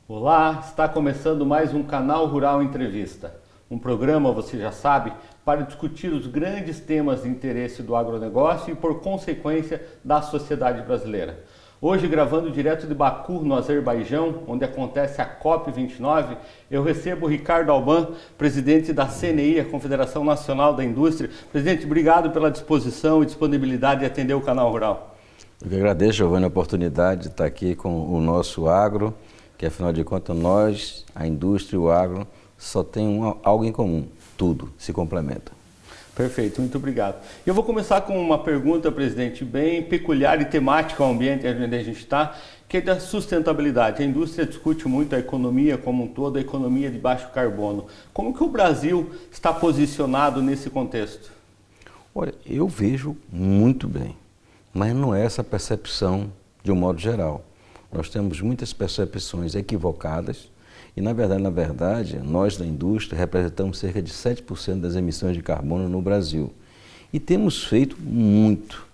Olá, está começando mais um Canal Rural Entrevista. Um programa, você já sabe, para discutir os grandes temas de interesse do agronegócio e, por consequência, da sociedade brasileira. Hoje, gravando direto de Baku, no Azerbaijão, onde acontece a COP29, eu recebo o Ricardo Alban, presidente da CNI, a Confederação Nacional da Indústria. Presidente, obrigado pela disposição e disponibilidade de atender o Canal Rural. Eu que agradeço, Giovanni, a oportunidade de estar aqui com o nosso agro, que afinal de contas nós, a indústria e o agro, só tem algo em comum, tudo se complementa. Perfeito, muito obrigado. Eu vou começar com uma pergunta, presidente, bem peculiar e temática ao ambiente onde a gente está, que é da sustentabilidade. A indústria discute muito a economia como um todo, a economia de baixo carbono. Como que o Brasil está posicionado nesse contexto? Olha, eu vejo muito bem, mas não é essa percepção de um modo geral. Nós temos muitas percepções equivocadas e, na verdade, nós da indústria representamos cerca de 7% das emissões de carbono no Brasil. E temos feito muito,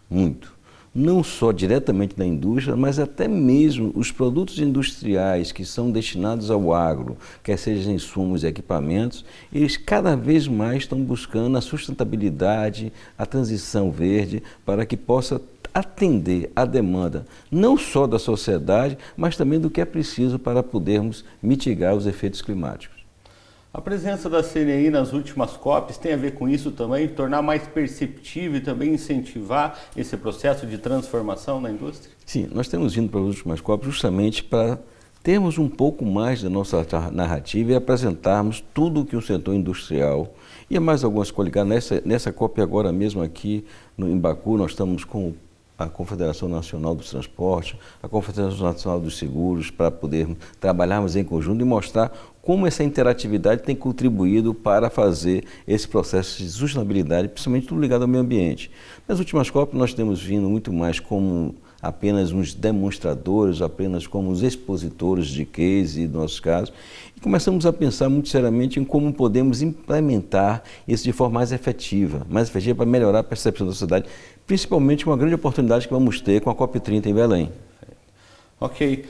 não só diretamente na indústria, mas até mesmo os produtos industriais que são destinados ao agro, quer sejam insumos e equipamentos, eles cada vez mais estão buscando a sustentabilidade, a transição verde, para que possa atender à demanda não só da sociedade, mas também do que é preciso para podermos mitigar os efeitos climáticos. A presença da CNI nas últimas COPs tem a ver com isso também, tornar mais perceptível e também incentivar esse processo de transformação na indústria? Sim, nós temos vindo para as últimas COPs justamente para termos um pouco mais da nossa narrativa e apresentarmos tudo o que o setor industrial e mais algumas coligadas. Nessa COP agora mesmo aqui em Baku, nós estamos com a Confederação Nacional dos Transportes, a Confederação Nacional dos Seguros, para podermos trabalharmos em conjunto e mostrar como essa interatividade tem contribuído para fazer esse processo de sustentabilidade, principalmente tudo ligado ao meio ambiente. Nas últimas COP nós temos vindo muito mais como apenas uns demonstradores, apenas como os expositores de case, no nosso caso, e começamos a pensar muito seriamente em como podemos implementar isso de forma mais efetiva para melhorar a percepção da sociedade, principalmente uma grande oportunidade que vamos ter com a COP30 em Belém. Ok.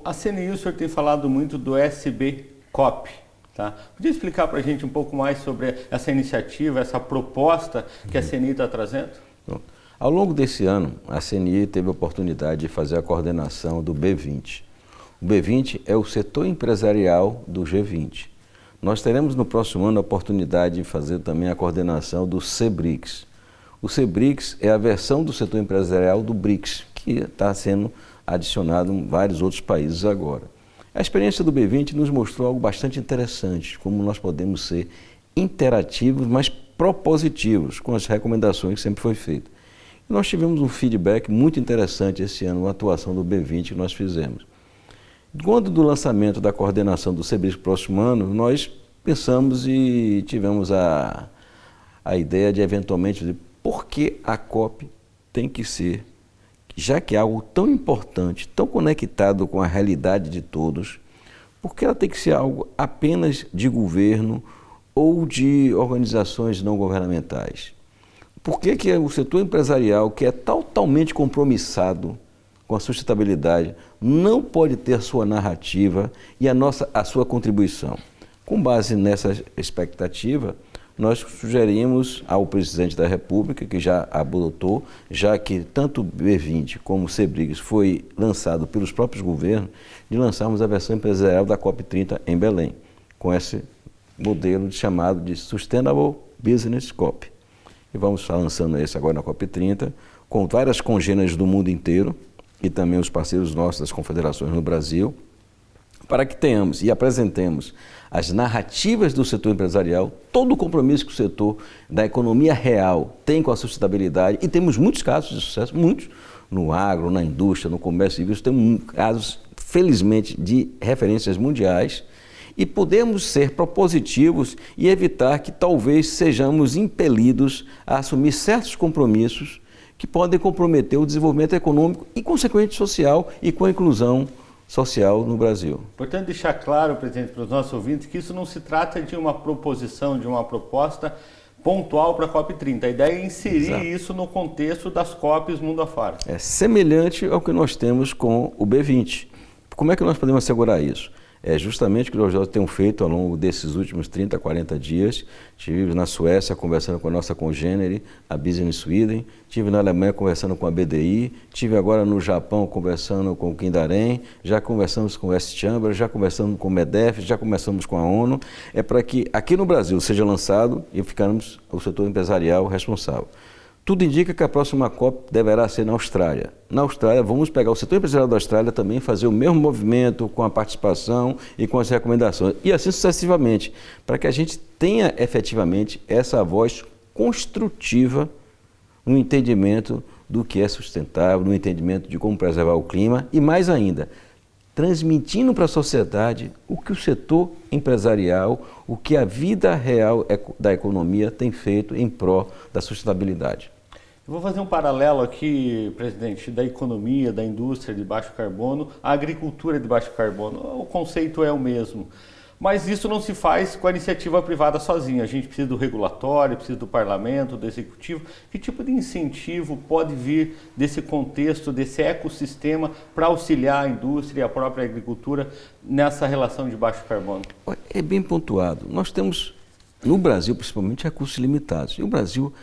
A CNI, o senhor tem falado muito do SB COP. Tá? Podia explicar para a gente um pouco mais sobre essa iniciativa, essa proposta que a CNI está trazendo? Bom, ao longo desse ano, a CNI teve a oportunidade de fazer a coordenação do B20. O B20 é o setor empresarial do G20. Nós teremos no próximo ano a oportunidade de fazer também a coordenação do CBRICS. O CBRICS é a versão do setor empresarial do BRICS, que está sendo adicionado em vários outros países agora. A experiência do B20 nos mostrou algo bastante interessante, como nós podemos ser interativos, mas propositivos, com as recomendações que sempre foi feito. E nós tivemos um feedback muito interessante esse ano, a atuação do B20 que nós fizemos. Quando do lançamento da coordenação do CBRICS próximo ano, nós pensamos e tivemos a ideia de eventualmente por que a COP tem que ser, já que é algo tão importante, tão conectado com a realidade de todos, por que ela tem que ser algo apenas de governo ou de organizações não governamentais? Por que o setor empresarial, que é totalmente compromissado com a sustentabilidade, não pode ter a sua narrativa e a sua contribuição? Com base nessa expectativa, nós sugerimos ao presidente da República, que já adotou, já que tanto o B20 como o CBRICS foi lançado pelos próprios governos, de lançarmos a versão empresarial da COP30 em Belém, com esse modelo chamado de Sustainable Business COP. E vamos estar lançando esse agora na COP30, com várias congêneres do mundo inteiro e também os parceiros nossos das confederações no Brasil, para que tenhamos e apresentemos as narrativas do setor empresarial, todo o compromisso que o setor da economia real tem com a sustentabilidade, e temos muitos casos de sucesso, muitos, no agro, na indústria, no comércio civil, temos casos, felizmente, de referências mundiais, e podemos ser propositivos e evitar que talvez sejamos impelidos a assumir certos compromissos que podem comprometer o desenvolvimento econômico e, consequentemente, social e com a inclusão social no Brasil. Importante deixar claro, presidente, para os nossos ouvintes, que isso não se trata de uma proposição, de uma proposta pontual para a COP30. A ideia é inserir isso no contexto das COPs mundo afora. É semelhante ao que nós temos com o B20. Como é que nós podemos assegurar isso? É justamente o que nós temos feito ao longo desses últimos 30, 40 dias. Estive na Suécia conversando com a nossa congênere, a Business Sweden, estive na Alemanha conversando com a BDI, estive agora no Japão conversando com o Kindarem, já conversamos com o West Chamber, já conversamos com o MEDEF, já conversamos com a ONU. É para que aqui no Brasil seja lançado e ficarmos o setor empresarial responsável. Tudo indica que a próxima COP deverá ser na Austrália. Na Austrália, vamos pegar o setor empresarial da Austrália também, fazer o mesmo movimento com a participação e com as recomendações, e assim sucessivamente, para que a gente tenha efetivamente essa voz construtiva no entendimento do que é sustentável, no entendimento de como preservar o clima e, mais ainda, transmitindo para a sociedade o que o setor empresarial, o que a vida real da economia tem feito em prol da sustentabilidade. Eu vou fazer um paralelo aqui, presidente, da economia, da indústria de baixo carbono, à agricultura de baixo carbono. O conceito é o mesmo. Mas isso não se faz com a iniciativa privada sozinha. A gente precisa do regulatório, precisa do parlamento, do executivo. Que tipo de incentivo pode vir desse contexto, desse ecossistema, para auxiliar a indústria e a própria agricultura nessa relação de baixo carbono? É bem pontuado. Nós temos, no Brasil, principalmente, recursos limitados. E o Brasil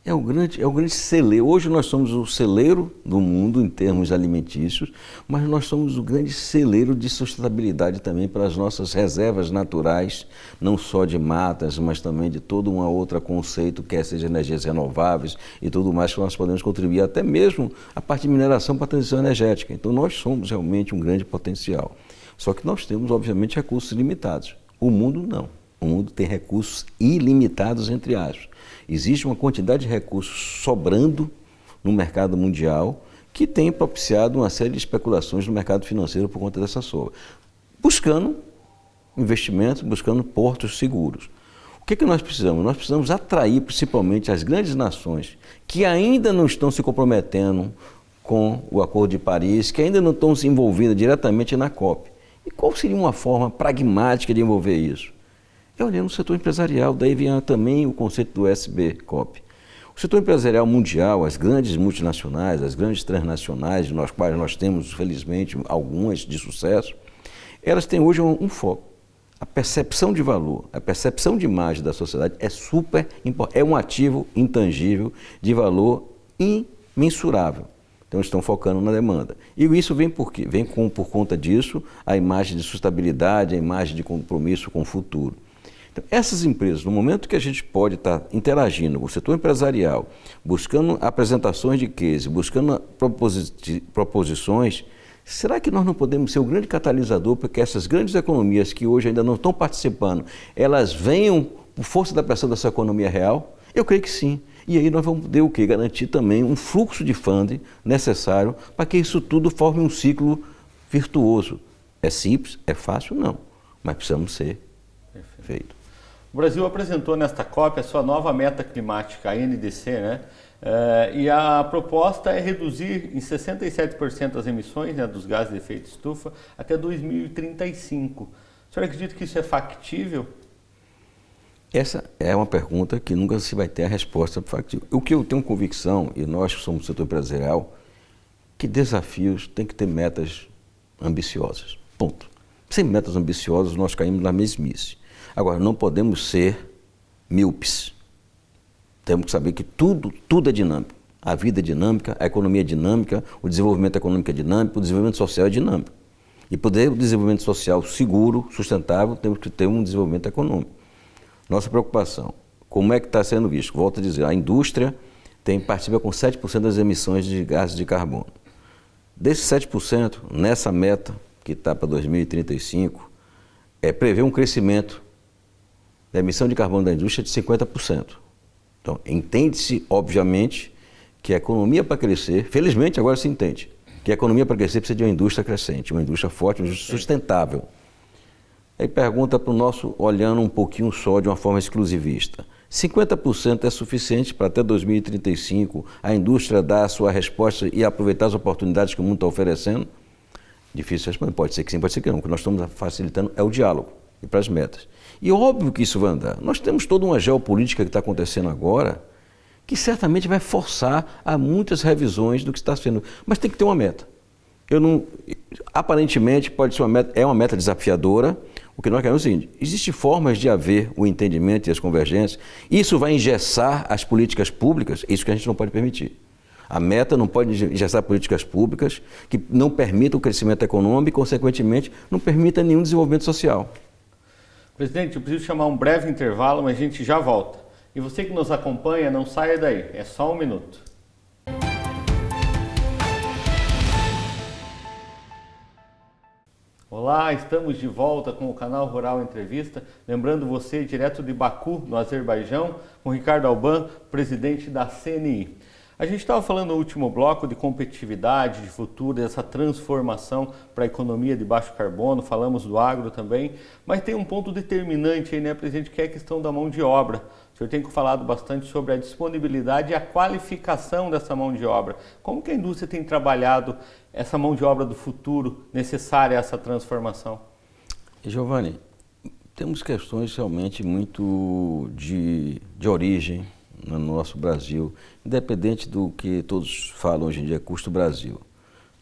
é o grande celeiro. Hoje nós somos o celeiro do mundo em termos alimentícios, mas nós somos o grande celeiro de sustentabilidade também para as nossas reservas naturais, não só de matas, mas também de todo um outro conceito, quer seja energias renováveis e tudo mais que nós podemos contribuir, até mesmo a parte de mineração para a transição energética. Então nós somos realmente um grande potencial. Só que nós temos, obviamente, recursos limitados. O mundo não. O mundo tem recursos ilimitados, entre aspas. Existe uma quantidade de recursos sobrando no mercado mundial que tem propiciado uma série de especulações no mercado financeiro por conta dessa sobra. Buscando investimentos, buscando portos seguros. O que nós precisamos? Nós precisamos atrair principalmente as grandes nações que ainda não estão se comprometendo com o Acordo de Paris, que ainda não estão se envolvidas diretamente na COP. E qual seria uma forma pragmática de envolver isso? É olhando o setor empresarial, daí vem também o conceito do SB-COP. O setor empresarial mundial, as grandes multinacionais, as grandes transnacionais, nas quais nós temos, felizmente, algumas de sucesso, elas têm hoje um foco. A percepção de valor, a percepção de imagem da sociedade é super importante, é um ativo intangível de valor imensurável. Então estão focando na demanda. E isso vem por quê? Por conta disso a imagem de sustentabilidade, a imagem de compromisso com o futuro. Então, essas empresas, no momento que a gente pode estar interagindo com o setor empresarial, buscando apresentações de case, buscando proposições, será que nós não podemos ser o grande catalisador para que essas grandes economias que hoje ainda não estão participando, elas venham por força da pressão dessa economia real? Eu creio que sim. E aí nós vamos poder o quê? Garantir também um fluxo de funding necessário para que isso tudo forme um ciclo virtuoso. É simples? É fácil? Não. Mas precisamos ser feito. O Brasil apresentou nesta COP a sua nova meta climática, a NDC, né? E a proposta é reduzir em 67% as emissões, né, dos gases de efeito estufa até 2035. O senhor acredita que isso é factível? Essa é uma pergunta que nunca se vai ter a resposta factível. O que eu tenho convicção, e nós que somos do setor empresarial, que desafios tem que ter metas ambiciosas. Ponto. Sem metas ambiciosas, nós caímos na mesmice. Agora, não podemos ser míopes. Temos que saber que tudo é dinâmico. A vida é dinâmica, a economia é dinâmica, o desenvolvimento econômico é dinâmico, o desenvolvimento social é dinâmico. E poder o desenvolvimento social seguro, sustentável, temos que ter um desenvolvimento econômico. Nossa preocupação, como é que está sendo visto? Volto a dizer, a indústria participa com 7% das emissões de gases de carbono. Desses 7%, nessa meta, que está para 2035, prevê um crescimento da emissão de carbono da indústria de 50%. Então, entende-se, obviamente, que a economia para crescer, felizmente agora se entende, que a economia para crescer precisa de uma indústria crescente, uma indústria forte, uma indústria sustentável. Aí pergunta para o nosso, olhando um pouquinho só de uma forma exclusivista, 50% é suficiente para até 2035 a indústria dar a sua resposta e aproveitar as oportunidades que o mundo está oferecendo? Difícil responder, pode ser que sim, pode ser que não. O que nós estamos facilitando é o diálogo e para as metas. E óbvio que isso vai andar. Nós temos toda uma geopolítica que está acontecendo agora que certamente vai forçar a muitas revisões do que está sendo. Mas tem que ter uma meta. Aparentemente pode ser uma meta desafiadora. O que nós queremos é o seguinte: existem formas de haver o entendimento e as convergências. Isso vai engessar as políticas públicas, isso que a gente não pode permitir. A meta não pode engessar políticas públicas que não permitam o crescimento econômico e, consequentemente, não permita nenhum desenvolvimento social. Presidente, eu preciso chamar um breve intervalo, mas a gente já volta. E você que nos acompanha, não saia daí, é só um minuto. Olá, estamos de volta com o canal Rural Entrevista. Lembrando você, direto de Baku, no Azerbaijão, com Ricardo Alban, presidente da CNI. A gente estava falando no último bloco de competitividade, de futuro, dessa transformação para a economia de baixo carbono, falamos do agro também, mas tem um ponto determinante aí, né, presidente, que é a questão da mão de obra. O senhor tem falado bastante sobre a disponibilidade e a qualificação dessa mão de obra. Como que a indústria tem trabalhado essa mão de obra do futuro necessária a essa transformação? Giovanni, temos questões realmente muito de origem no nosso Brasil, independente do que todos falam hoje em dia, custo Brasil.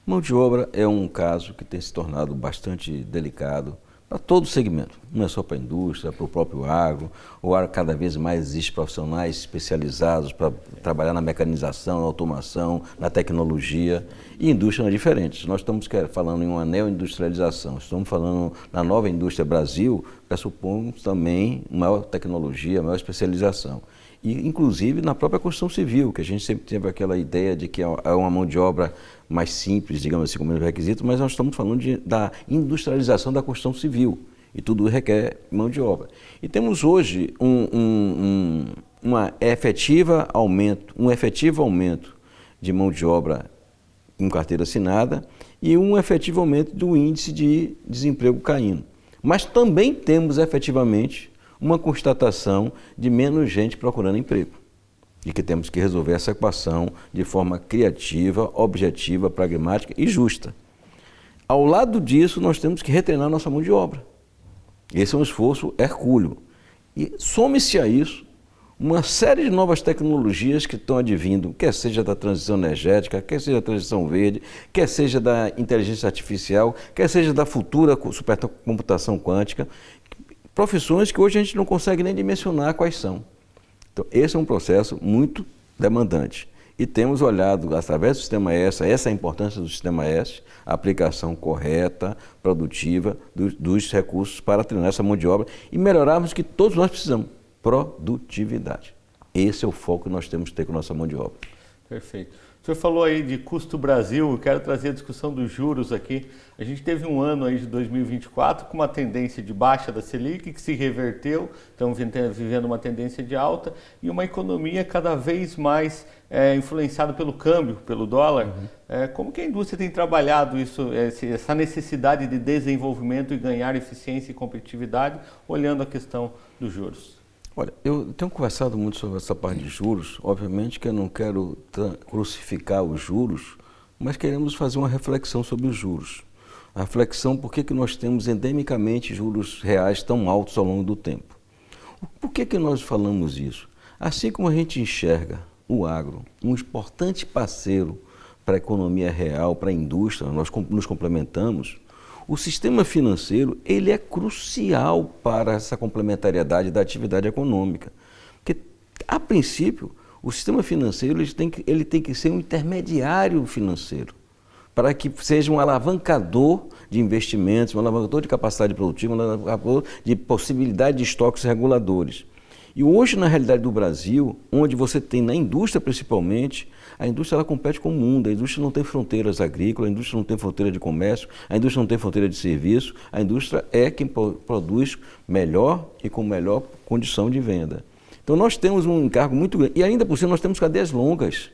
Mão de obra é um caso que tem se tornado bastante delicado para todo o segmento, não é só para a indústria, para o próprio agro. O agro cada vez mais existe profissionais especializados para trabalhar na mecanização, na automação, na tecnologia, e indústria não é diferente. Nós estamos falando em uma neoindustrialização, estamos falando na nova indústria Brasil, pressupomos também maior tecnologia, maior especialização. E, inclusive, na própria construção civil, que a gente sempre teve aquela ideia de que é uma mão de obra mais simples, digamos assim, como requisito, mas nós estamos falando da industrialização da construção civil, e tudo requer mão de obra. E temos hoje um efetivo aumento de mão de obra em carteira assinada e um efetivo aumento do índice de desemprego caindo. Mas também temos efetivamente uma constatação de menos gente procurando emprego e que temos que resolver essa equação de forma criativa, objetiva, pragmática e justa. Ao lado disso, nós temos que retreinar nossa mão de obra. Esse é um esforço hercúleo. E some-se a isso uma série de novas tecnologias que estão advindo, quer seja da transição energética, quer seja da transição verde, quer seja da inteligência artificial, quer seja da futura supercomputação quântica, profissões que hoje a gente não consegue nem dimensionar quais são. Então, esse é um processo muito demandante. E temos olhado, através do Sistema S, essa é a importância do Sistema S, a aplicação correta, produtiva dos recursos para treinar essa mão de obra e melhorarmos o que todos nós precisamos, produtividade. Esse é o foco que nós temos que ter com a nossa mão de obra. Perfeito. O senhor falou aí de custo Brasil, eu quero trazer a discussão dos juros aqui. A gente teve um ano aí de 2024 com uma tendência de baixa da Selic que se reverteu, estamos vivendo uma tendência de alta e uma economia cada vez mais influenciada pelo câmbio, pelo dólar. Como que a indústria tem trabalhado isso, essa necessidade de desenvolvimento e ganhar eficiência e competitividade, olhando a questão dos juros? Olha, eu tenho conversado muito sobre essa parte de juros. Obviamente que eu não quero crucificar os juros, mas queremos fazer uma reflexão sobre os juros. A reflexão por que nós temos endemicamente juros reais tão altos ao longo do tempo. Por que nós falamos isso? Assim como a gente enxerga o agro, um importante parceiro para a economia real, para a indústria, nós nos complementamos, o sistema financeiro ele é crucial para essa complementariedade da atividade econômica. Porque, a princípio, o sistema financeiro ele tem que ser um intermediário financeiro, para que seja um alavancador de investimentos, um alavancador de capacidade produtiva, um alavancador de possibilidade de estoques reguladores. E hoje, na realidade do Brasil, onde você tem na indústria principalmente, a indústria ela compete com o mundo, a indústria não tem fronteiras agrícolas, a indústria não tem fronteira de comércio, a indústria não tem fronteira de serviço, a indústria é quem produz melhor e com melhor condição de venda. Então nós temos um encargo muito grande, e ainda por cima nós temos cadeias longas.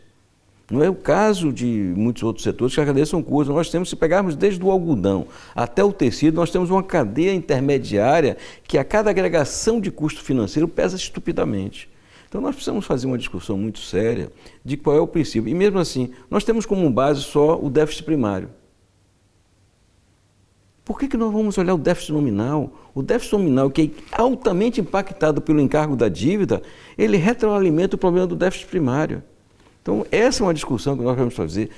Não é o caso de muitos outros setores que as cadeias são curtas. Nós temos, se pegarmos desde o algodão até o tecido, nós temos uma cadeia intermediária que a cada agregação de custo financeiro pesa estupidamente. Então nós precisamos fazer uma discussão muito séria de qual é o princípio. E mesmo assim, nós temos como base só o déficit primário. Por que nós vamos olhar o déficit nominal? O déficit nominal, que é altamente impactado pelo encargo da dívida, ele retroalimenta o problema do déficit primário. Então, essa é uma discussão que nós vamos fazer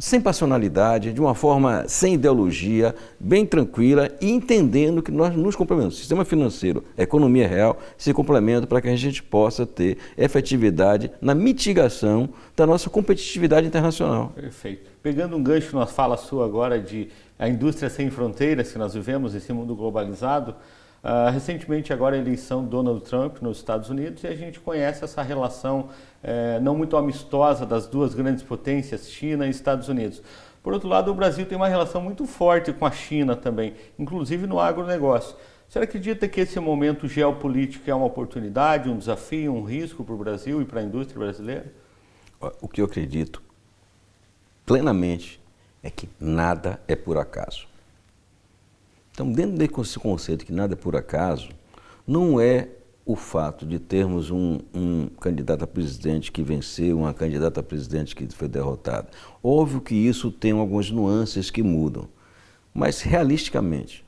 sem passionalidade, de uma forma sem ideologia, bem tranquila e entendendo que nós nos complementamos. O sistema financeiro, a economia real, se complementam para que a gente possa ter efetividade na mitigação da nossa competitividade internacional. Perfeito. Pegando um gancho na fala sua agora de a indústria sem fronteiras que nós vivemos nesse mundo globalizado, recentemente agora a eleição do Donald Trump nos Estados Unidos e a gente conhece essa relação não muito amistosa das duas grandes potências, China e Estados Unidos. Por outro lado, o Brasil tem uma relação muito forte com a China também, inclusive no agronegócio. Você acredita que esse momento geopolítico é uma oportunidade, um desafio, um risco para o Brasil e para a indústria brasileira? O que eu acredito plenamente é que nada é por acaso. Então, dentro desse conceito que nada é por acaso, não é o fato de termos um candidato a presidente que venceu, uma candidata a presidente que foi derrotada. Óbvio que isso tem algumas nuances que mudam, mas realisticamente,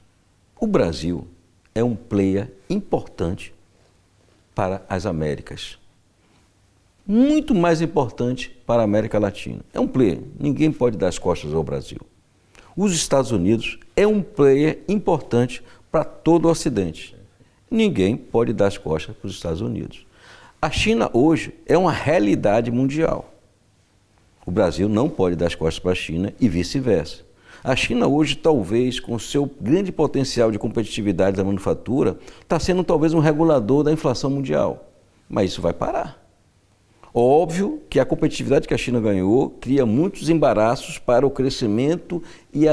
o Brasil é um player importante para as Américas. Muito mais importante para a América Latina. É um player, ninguém pode dar as costas ao Brasil. Os Estados Unidos é um player importante para todo o Ocidente. Ninguém pode dar as costas para os Estados Unidos. A China hoje é uma realidade mundial. O Brasil não pode dar as costas para a China e vice-versa. A China hoje, talvez, com seu grande potencial de competitividade da manufatura, está sendo talvez um regulador da inflação mundial. Mas isso vai parar. Óbvio que a competitividade que a China ganhou cria muitos embaraços para o crescimento e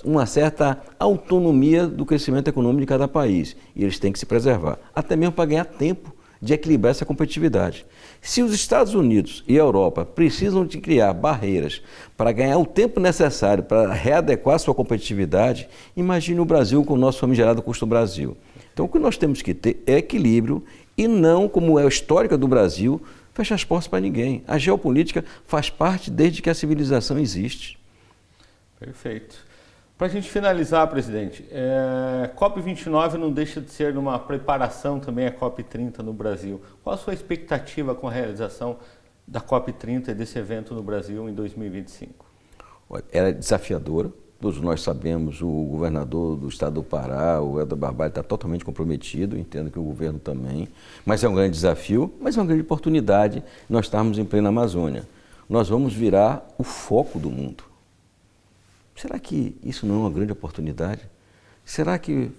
uma certa autonomia do crescimento econômico de cada país. E eles têm que se preservar, até mesmo para ganhar tempo de equilibrar essa competitividade. Se os Estados Unidos e a Europa precisam de criar barreiras para ganhar o tempo necessário para readequar sua competitividade, imagine o Brasil com o nosso famigerado custo Brasil. Então o que nós temos que ter é equilíbrio e não, como é a histórica do Brasil, fecha as portas para ninguém. A geopolítica faz parte desde que a civilização existe. Perfeito. Para a gente finalizar, presidente, COP29 não deixa de ser uma preparação também à COP30 no Brasil. Qual a sua expectativa com a realização da COP30 e desse evento no Brasil em 2025? Ela é desafiadora. Todos nós sabemos, o governador do estado do Pará, o Helder Barbalho, está totalmente comprometido, entendo que o governo também, mas é um grande desafio, mas é uma grande oportunidade nós estarmos em plena Amazônia. Nós vamos virar o foco do mundo. Será que isso não é uma grande oportunidade? Será que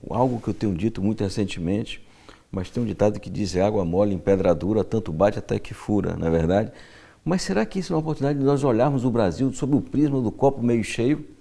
algo que eu tenho dito muito recentemente, mas tem um ditado que diz água mole em pedra dura, tanto bate até que fura, não é verdade? Mas será que isso é uma oportunidade de nós olharmos o Brasil sob o prisma do copo meio cheio?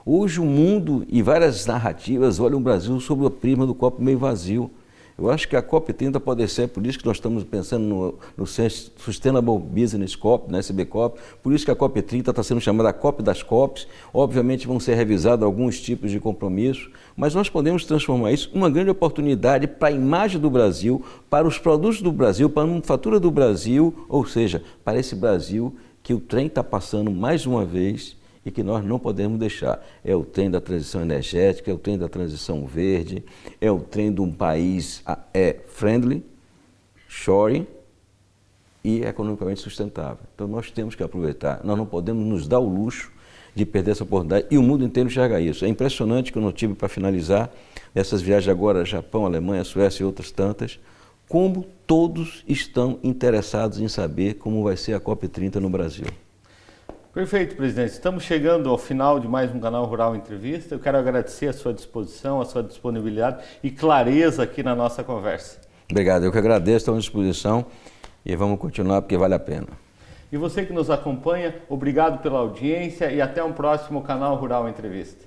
Hoje o mundo e várias narrativas olham o Brasil sob o prisma do copo meio vazio. Eu acho que a COP30 pode ser, por isso que nós estamos pensando no Sustainable Business COP, na SBCOP, por isso que a COP30 está sendo chamada a COP das COPs. Obviamente vão ser revisados alguns tipos de compromissos, mas nós podemos transformar isso em uma grande oportunidade para a imagem do Brasil, para os produtos do Brasil, para a manufatura do Brasil, ou seja, para esse Brasil que o trem está passando mais uma vez e que nós não podemos deixar. É o trem da transição energética, é o trem da transição verde, é o trem de um país friendly, shoring e economicamente sustentável. Então nós temos que aproveitar, nós não podemos nos dar o luxo de perder essa oportunidade e o mundo inteiro enxerga isso. É impressionante que eu não tive para finalizar essas viagens agora, Japão, Alemanha, Suécia e outras tantas, como todos estão interessados em saber como vai ser a COP30 no Brasil. Perfeito, presidente. Estamos chegando ao final de mais um Canal Rural Entrevista. Eu quero agradecer a sua disposição, a sua disponibilidade e clareza aqui na nossa conversa. Obrigado, eu que agradeço, estamos à disposição e vamos continuar porque vale a pena. E você que nos acompanha, obrigado pela audiência e até um próximo Canal Rural Entrevista.